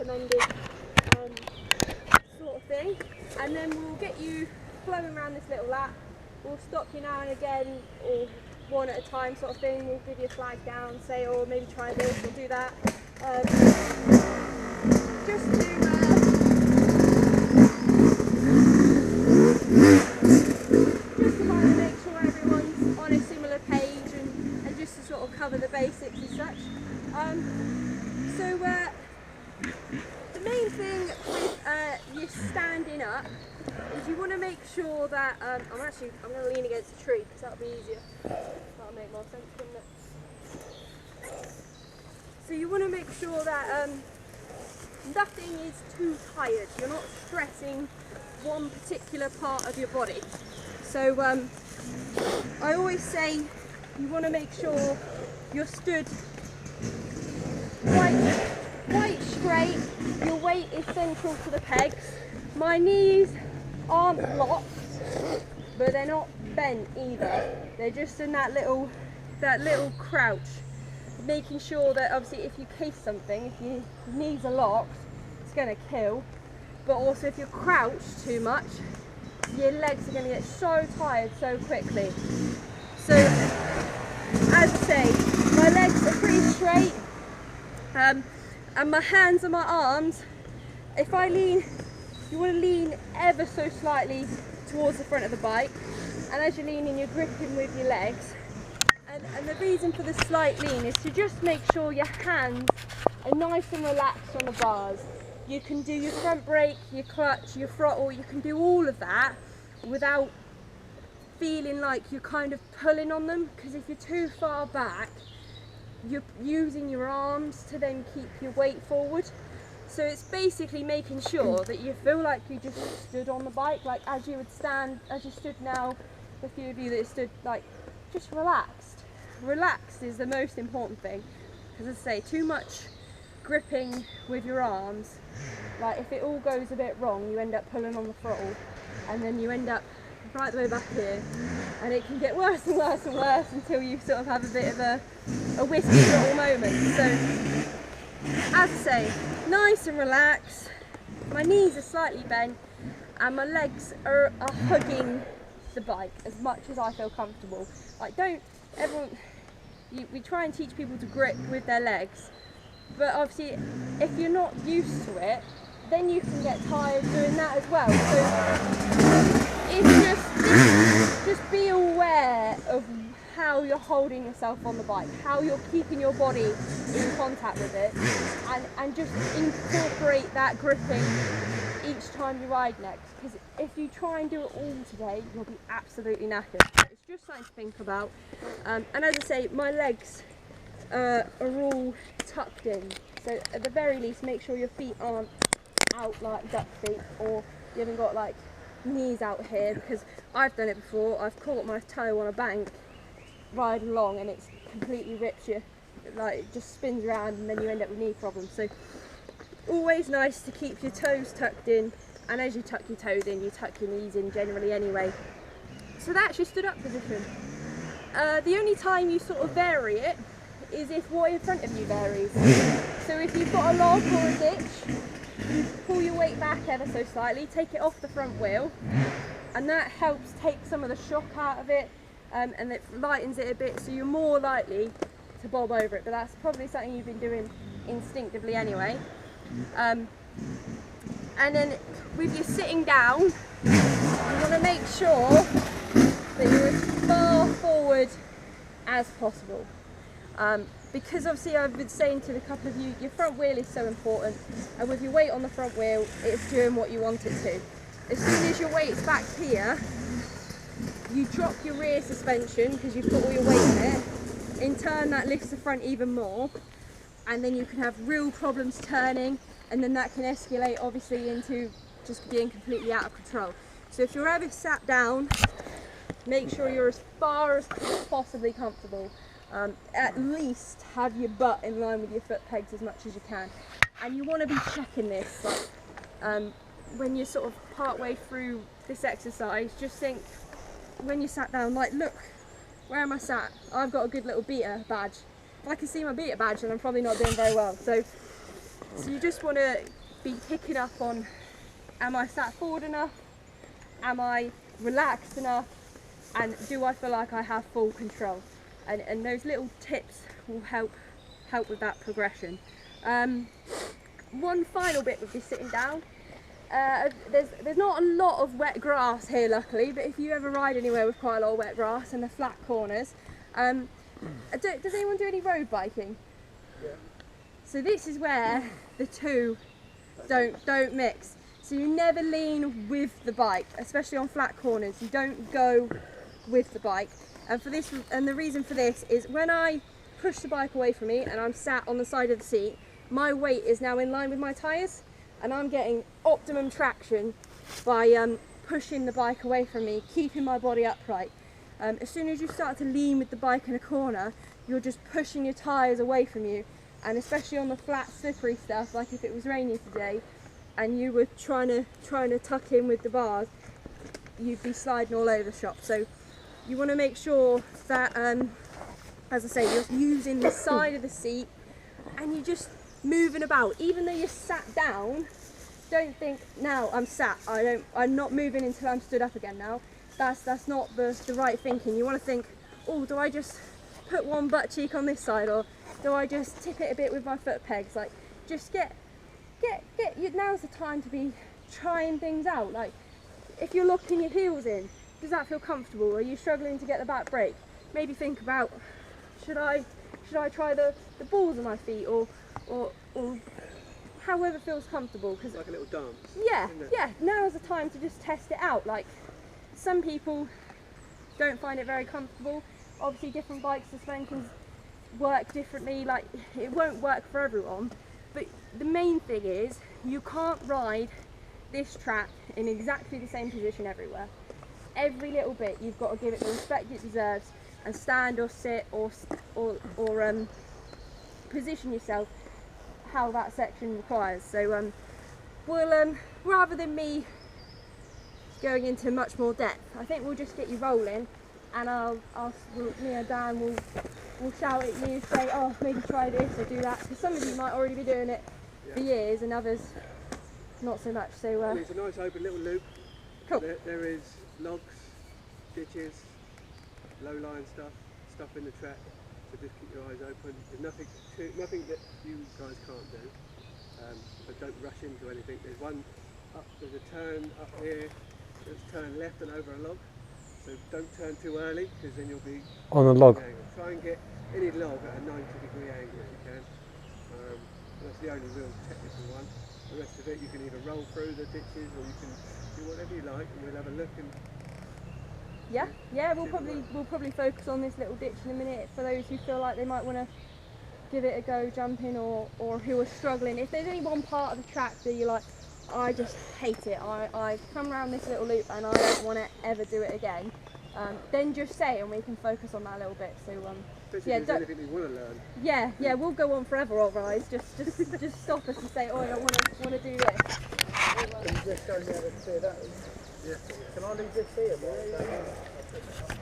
recommended sort of thing. And then we'll get you flowing around this little lap. We'll stop you now and again, or one at a time sort of thing. We'll give you a flag down, say, or maybe try this or do that. Just to kind of make sure everyone's on a similar page and just to sort of cover the basics and such. The main thing with you standing up is you want to make sure that, I'm going to lean against a tree because that'll be easier. That'll make more sense, wouldn't it? So you want to make sure that nothing is too tired. You're not stressing one particular part of your body. So I always say you want to make sure you're stood quite straight. Your weight is central to the pegs. My knees aren't locked, but they're not bent either. They're just in that little crouch, making sure that obviously if you case something, if your knees are locked, it's going to kill. But also if you're crouched too much, your legs are going to get so tired so quickly. So as I say, my legs are pretty straight, and my hands and my arms, if I lean, you want to lean ever so slightly towards the front of the bike, and as you're leaning, you're gripping with your legs. And the reason for the slight lean is to just make sure your hands are nice and relaxed on the bars. You can do your front brake, your clutch, your throttle, you can do all of that without feeling like you're kind of pulling on them, because if you're too far back, you're using your arms to then keep your weight forward. So it's basically making sure that you feel like you just stood on the bike, like as you would stand, as you stood now, a few of you that stood, like just relaxed. Relaxed is the most important thing, because as I say, too much gripping with your arms, like if it all goes a bit wrong, you end up pulling on the throttle, and then you end up right the way back here, and it can get worse and worse and worse until you sort of have a bit of a whiskey throttle moment. So as I say, nice and relaxed. My knees are slightly bent and my legs are hugging the bike as much as I feel comfortable. Like we try and teach people to grip with their legs, but obviously if you're not used to it, then you can get tired doing that as well. So it's just be aware of how you're holding yourself on the bike, how you're keeping your body in contact with it, and just incorporate that gripping each time you ride next, because if you try and do it all today, you'll be absolutely knackered. It's just something to think about. And as I say, my legs are all tucked in, so at the very least make sure your feet aren't out like duck feet, or you haven't got like knees out here, because I've done it before. I've caught my toe on a bank riding along and it's completely rips you, like it just spins around and then you end up with knee problems. So always nice to keep your toes tucked in, and as you tuck your toes in, you tuck your knees in generally anyway. So that's your stood up position. The only time you sort of vary it is if what in front of you varies. So if you've got a log or a ditch, you pull your weight back ever so slightly, take it off the front wheel, and that helps take some of the shock out of it, and it lightens it a bit, so you're more likely to bob over it. But that's probably something you've been doing instinctively anyway. And then with you sitting down, you want to make sure that you're as far forward as possible. Because obviously I've been saying to a couple of you, your front wheel is so important, and with your weight on the front wheel, it's doing what you want it to. As soon as your weight's back here, you drop your rear suspension because you've put all your weight in it. In turn, that lifts the front even more, and then you can have real problems turning, and then that can escalate obviously into just being completely out of control. So if you're ever sat down, make sure you're as far as possibly comfortable. At least have your butt in line with your foot pegs as much as you can, and you want to be checking this, like when you're sort of part way through this exercise. Just think, when you sat down, like, look, where am I sat? I've got a good little beater badge. If I can see my beater badge, then I'm probably not doing very well. So So you just want to be picking up on, am I sat forward enough? Am I relaxed enough? And do I feel like I have full control? And those little tips will help with that progression. One final bit would be sitting down. There's not a lot of wet grass here, luckily, but if you ever ride anywhere with quite a lot of wet grass and the flat corners, does anyone do any road biking? Yeah. So this is where the two don't mix. So you never lean with the bike, especially on flat corners. You don't go with the bike. And the reason for this is when I push the bike away from me and I'm sat on the side of the seat, my weight is now in line with my tyres, and I'm getting optimum traction by pushing the bike away from me, keeping my body upright. As soon as you start to lean with the bike in a corner, you're just pushing your tyres away from you, and especially on the flat slippery stuff, like if it was rainy today and you were trying to tuck in with the bars, you'd be sliding all over the shop. So you want to make sure that, as I say, you're using the side of the seat and you're just moving about. Even though you're sat down, don't think, now I'm sat, I'm not moving until I'm stood up again now. That's not the right thinking. You want to think, oh, do I just put one butt cheek on this side, or do I just tip it a bit with my foot pegs? Like, just now's the time to be trying things out. Like, if you're locking your heels in, does that feel comfortable? Are you struggling to get the back brake? Maybe think about, should I try the balls of my feet, or however feels comfortable. Cause like a little dance. Yeah, yeah. Now's the time to just test it out. Like, some people don't find it very comfortable. Obviously, different bike suspensions work differently. Like, it won't work for everyone. But the main thing is, you can't ride this track in exactly the same position everywhere. Every little bit, you've got to give it the respect it deserves, and stand or sit or position yourself how that section requires. So we'll rather than me going into much more depth, I think we'll just get you rolling, and me and Dan will shout at you, say, oh, maybe try this or do that, because some of you might already be doing it for years and others not so much. So it's a nice open little loop. Cool. There is logs, ditches, low-lying stuff in the track, so just keep your eyes open. There's nothing that you guys can't do, but don't rush into anything. There's a turn up here, let's turn left and over a log, so don't turn too early, because then you'll be on a log. Try and get any log at a 90-degree angle if you can. That's the only real technical one. The rest of it, you can either roll through the ditches, or you can do whatever you like, and we'll have a look. And yeah, we'll probably focus on this little ditch in a minute for those who feel like they might want to give it a go jumping, or who are struggling. If there's any one part of the track that you're like, I just hate it, I've come around this little loop and I don't want to ever do it again, then just say, and we can focus on that a little bit. So yeah, if there's anything you want to learn. Yeah, we'll go on forever, all right. Just stop us and say, oh, I want to do this. Can you just show me how to do that? Yeah. Can I leave this here?